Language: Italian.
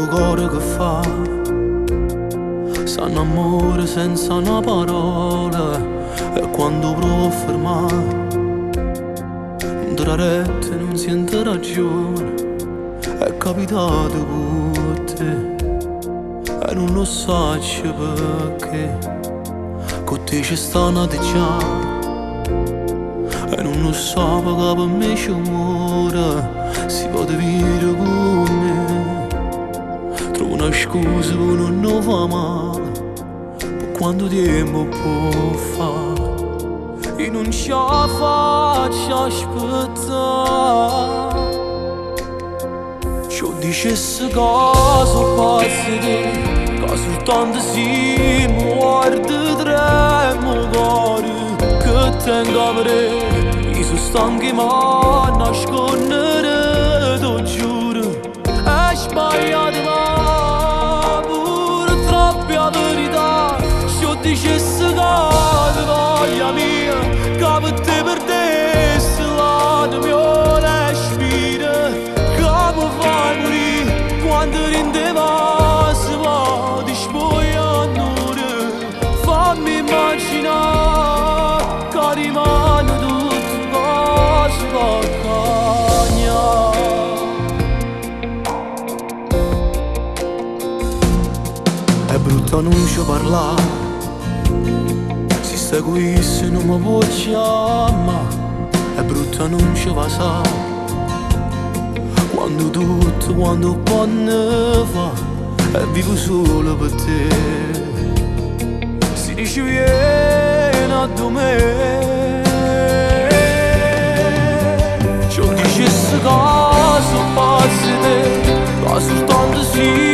cuore che fa, s'annamora senza una parola, e quando provo a fermare tra rette non sente ragione. È capitato con te e non lo sai perché. Con te c'è stata già e non lo so perché per me c'è amore. Si può vivere con me, trovo una scusa per non fa male. Per quanto tempo può fare, io non ce la faccio aspettare. Ci dicesse cosa pazzi te, che soltanto si muore tremo cuore che tengo a vedere. Io sono stanco ma nascondere, ti giuro, è sbagliato ma pure troppa verità. Ci dicesse cosa voglia mia, che per te perdessi la mia respira. Come fai a morire quando rindeva si va di spoglianure? Fammi immaginare che rimane tutto cose da cagnare. È brutto non ci parlare, si sta qui se non mi può chiamare. È brutto non ci va sa, quando tutto, quando ne fa, e vivo solo per te. Si dice vieni a me, ci dicesse cosa pazzi te, ma soltanto si